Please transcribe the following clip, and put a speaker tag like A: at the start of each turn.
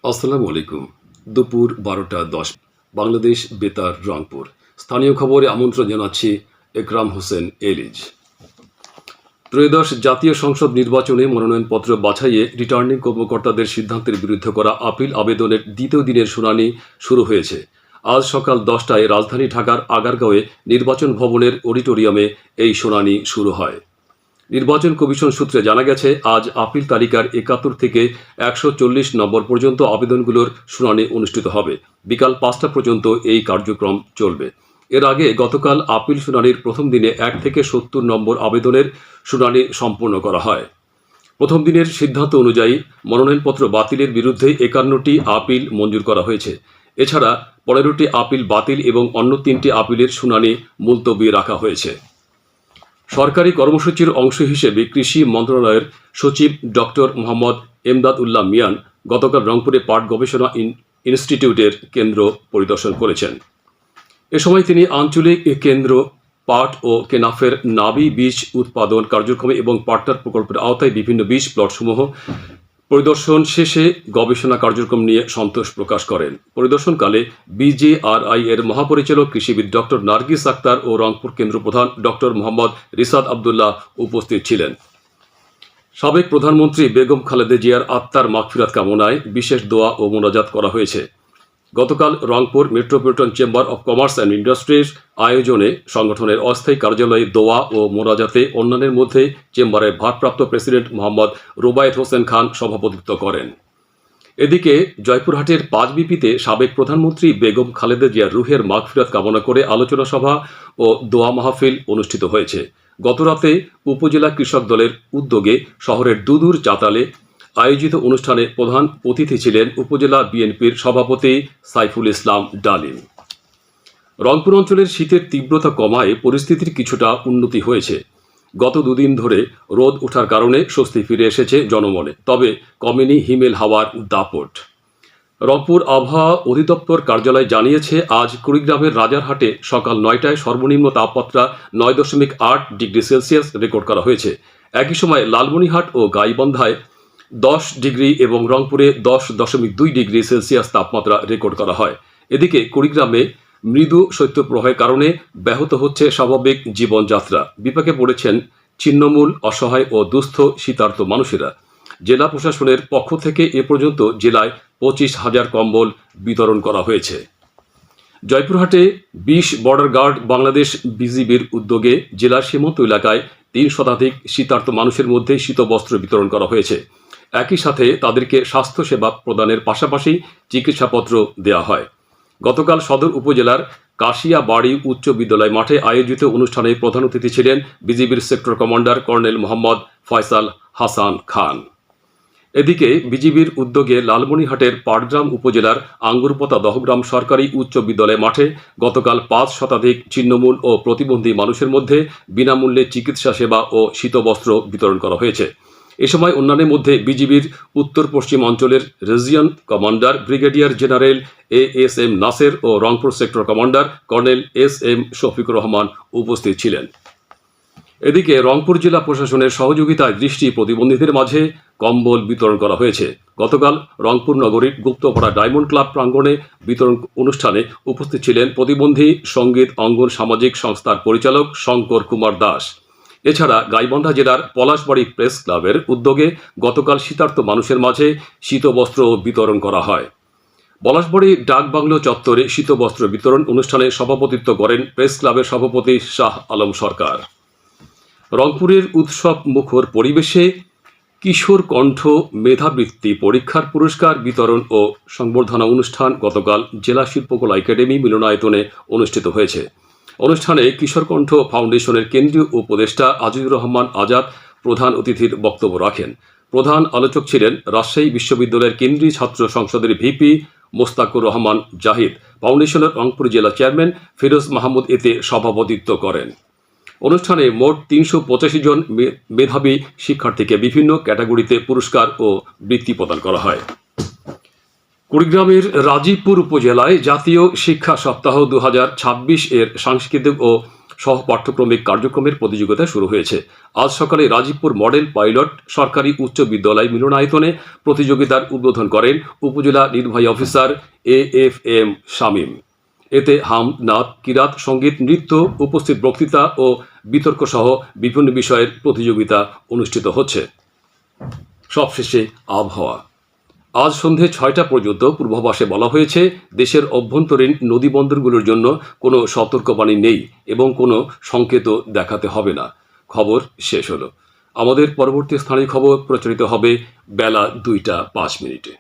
A: আসসালামু আলাইকুম। দুপুর ১২টা ১০ বাংলাদেশ বেতার রংপুর। স্থানীয় খবরে আমন্ত্রণ জানাচ্ছি একরাম হোসেন এলিজ। ত্রয়োদশ জাতীয় সংসদ নির্বাচনে মনোনয়নপত্র বাছাইয়ে রিটার্নিং কর্মকর্তাদের সিদ্ধান্তের বিরুদ্ধে করা আপিল আবেদনের দ্বিতীয় দিনের শুনানি শুরু হয়েছে। আজ সকাল ১০টায় রাজধানী ঢাকার আগারগাঁওয়ে নির্বাচন ভবনের অডিটোরিয়ামে এই শুনানি শুরু হয়। নির্বাচন কমিশন সূত্রে জানা গেছে, আজ আপিল তালিকার ৭১ থেকে ১৪০ নম্বর পর্যন্ত আবেদনগুলোর শুনানি অনুষ্ঠিত হবে। বিকাল ৫টা পর্যন্ত এই কার্যক্রম চলবে। এর আগে গতকাল আপিল শুনানির প্রথম দিনে ১ থেকে ৭০ নম্বর আবেদনের শুনানি সম্পন্ন করা হয়। প্রথম দিনের সিদ্ধান্ত অনুযায়ী মনোনয়নপত্র বাতিলের বিরুদ্ধে ৫১টি আপিল মঞ্জুর করা হয়েছে। এছাড়া ১৫টি আপিল বাতিল এবং অন্য ৩টি আপিলের শুনানি মুলতবি রাখা হয়েছে। সরকারি কর্মসূচির অংশ হিসেবে কৃষি মন্ত্রণালয়ের সচিব ডক্টর মোহাম্মদ এমদাদ উল্লাহ মিয়ান গতকাল রংপুরে পাট গবেষণা ইনস্টিটিউটের কেন্দ্র পরিদর্শন করেছেন। এ সময় তিনি আঞ্চলিক কেন্দ্র পাট ও কেনাফের নাবি বীজ উৎপাদন কার্যক্রমে এবং পাটনার প্রকল্পের আওতায় বিভিন্ন বীজ প্লটসমূহ পরিদর্শন শেষে গবেষণা কার্যক্রম নিয়ে সন্তোষ প্রকাশ করেন। পরিদর্শনকালে বিজেআরআই এর মহাপরিচালক কৃষিবিদ ডক্টর নার্গিস আক্তার ও রংপুর কেন্দ্র প্রধান ডক্টর মোহাম্মদ রিসাদ আবদুল্লাহ উপস্থিত ছিলেন। সাবেক প্রধানমন্ত্রী বেগম খালেদা জিয়ার আত্মার মাগফিরাত কামনায় বিশেষ দোয়া ও মোনাজাত করা হয়েছে। গতকাল Rangpur metropolitan chamber of commerce and ইন্ডাস্ট্রির আয়োজনে সংগঠনের অস্থায়ী কার্যালয়ে দোয়া ও মোনাজাতে অন্যান্যের মধ্যে চেম্বারের ভারপ্রাপ্ত প্রেসিডেন্ট মোহাম্মদ রুবায়েত হোসেন খান সভাপতিত্ব করেন। এদিকে জয়পুরহাটের পাঁচবিপিতে সাবেক প্রধানমন্ত্রী বেগম খালেদা জিয়ার রুহের মাগফিরাত কামনা করে আলোচনা সভা ও দোয়া মাহফিল অনুষ্ঠিত হয়েছে। গতরাতে উপজেলা কৃষক দলের উদ্যোগে শহরের দুদুর চাতালে আয়োজিত অনুষ্ঠানে প্রধান অতিথি ছিলেন উপজেলা বিএনপির সভাপতি সাইফুল ইসলাম ডালিম। রংপুর অঞ্চলের শীতের তীব্রতা কমায় পরিস্থিতির কিছুটা উন্নতি হয়েছে। গত দুদিন ধরে রোদ ওঠার কারণে স্বস্তি ফিরে এসেছে জনমনে, তবে কমেনি হিমেল হাওয়ার দাপট। রংপুর আবহাওয়া অধিদপ্তর কার্যালয় জানিয়েছে, আজ কুড়িগ্রামের রাজারহাটে সকাল ৯টায় সর্বনিম্ন তাপমাত্রা ৯.৮ ডিগ্রি সেলসিয়াস রেকর্ড করা হয়েছে। একই সময় লালমনিরহাট ও গাইবান্ধায় ১০ ডিগ্রি এবং রংপুরে ১০.২ ডিগ্রি সেলসিয়াস তাপমাত্রা রেকর্ড করা হয়। এদিকে কুড়িগ্রামে মৃদু শৈত্যপ্রবাহের কারণে ব্যাহত হচ্ছে স্বাভাবিক জীবনযাত্রা। বিপাকে পড়েছেন ছিন্নমূল, অসহায় ও দুস্থ শীতার্ত মানুষেরা। জেলা প্রশাসনের পক্ষ থেকে এ পর্যন্ত জেলায় ২৫,০০০ কম্বল বিতরণ করা হয়েছে। জয়পুরহাটে ২০ বর্ডার গার্ড বাংলাদেশ বিজিবির উদ্যোগে জেলার সীমান্ত এলাকায় ৩ শতাধিক শীতার্ত মানুষের মধ্যে শীতবস্ত্র বিতরণ করা হয়েছে। একই সাথে তাদেরকে স্বাস্থ্যসেবা প্রদানের পাশাপাশি চিকিৎসাপত্র দেওয়া হয়। গতকাল সদর উপজেলার কাশিয়াবাড়ি উচ্চ বিদ্যালয় মাঠে আয়োজিত অনুষ্ঠানে প্রধান অতিথি ছিলেন বিজিবির sector commander colonel Mohammad Faisal Hasan Khan. এদিকে বিজিবির উদ্যোগে লালমনিরহাটের পাটগ্রাম উপজেলার আঙ্গুরপোতা দহগ্রাম সরকারি উচ্চ বিদ্যালয় মাঠে গতকাল ৫ শতাধিক ছিন্নমূল ও প্রতিবন্ধী মানুষের মধ্যে বিনামূল্যে চিকিৎসা সেবা ও শীতবস্ত্র বিতরণ করা হয়েছে। এ সময় অন্যান্যের মধ্যে বিজিবির উত্তর পশ্চিম অঞ্চলের region commander brigadier general ASM Naser ও Rangpur sector commander colonel SM Shafiqur Rahman উপস্থিত ছিলেন। এদিকে রংপুর জেলা প্রশাসনের সহযোগিতায় দৃষ্টি প্রতিবন্ধীদের মাঝে কম্বল বিতরণ করা হয়েছে। গতকাল রংপুর নগরীর গুপ্তপাড়া ডায়মন্ড ক্লাব প্রাঙ্গণে বিতরণ অনুষ্ঠানে উপস্থিত ছিলেন প্রতিবন্ধী সঙ্গীত অঙ্গন সামাজিক সংস্থার পরিচালক শঙ্কর কুমার দাস। এছাড়া গাইবান্ধা জেলার পলাশবাড়ি প্রেস ক্লাবের উদ্যোগে গতকাল শীতার্ত মানুষের মাঝে শীতবস্ত্র বিতরণ করা হয়। পলাশবাড়ি ডাকবাংলো চত্বরে শীতবস্ত্র বিতরণ অনুষ্ঠানে সভাপতিত্ব করেন প্রেস ক্লাবের সভাপতি শাহ আলম সরকার। রংপুরের উৎসব মুখর পরিবেশে কিশোর কণ্ঠ মেধাবৃত্তি পরীক্ষার পুরস্কার বিতরণ ও সংবর্ধনা অনুষ্ঠান গতকাল জেলা শিল্পকলা একাডেমি মিলনায়তনে অনুষ্ঠিত হয়েছে। অনুষ্ঠানে কিশোর কণ্ঠ ফাউন্ডেশনের কেন্দ্রীয় উপদেষ্টা আজিজুর রহমান আজাদ প্রধান অতিথির বক্তব্য রাখেন। প্রধান আলোচক ছিলেন রাজশাহী বিশ্ববিদ্যালয়ের কেন্দ্রীয় ছাত্র সংসদের ভিপি মোস্তাকুর রহমান জাহিদ। ফাউন্ডেশনের রংপুর জেলা চেয়ারম্যান ফিরোজ মাহমুদ এতে সভাপতিত্ব করেন। অনুষ্ঠানে মোট ৩৮৫ জন মেধাবী শিক্ষার্থীকে বিভিন্ন ক্যাটাগরিতে পুরস্কার ও বৃত্তি প্রদান করা হয়। কুড়িগ্রামের রাজীবপুর উপজেলায় জাতীয় শিক্ষা সপ্তাহ 2026 এর সাংস্কৃতিক ও সহপাঠ্যক্রমিক কার্যক্রমের প্রতিযোগিতা শুরু হয়েছে। আজ সকালে রাজীবপুর মডেল পাইলট সরকারি উচ্চ বিদ্যালয় মিলনায়তনে প্রতিযোগিতার উদ্বোধন করেন উপজেলা নির্বাহী অফিসার AFM শামীম। এতে হাম, নাত, কিরাত, সঙ্গীত, নৃত্য, উপস্থিত বক্তৃতা ও বিতর্ক সহ বিভিন্ন বিষয়ের প্রতিযোগিতা অনুষ্ঠিত হচ্ছে। সবশেষে আবহাওয়া। আজ সন্ধে 6টা পর্যন্ত পূর্বাভাসে বলা হয়েছে দেশের অভ্যন্তরীণ নদীবন্দরগুলোর জন্য কোনো সতর্কবাণী নেই এবং কোনো সংকেতও দেখাতে হবে না। খবর শেষ হলো। আমাদের পরবর্তী স্থানীয় খবর প্রচারিত হবে বেলা 2টা 5 মিনিটে।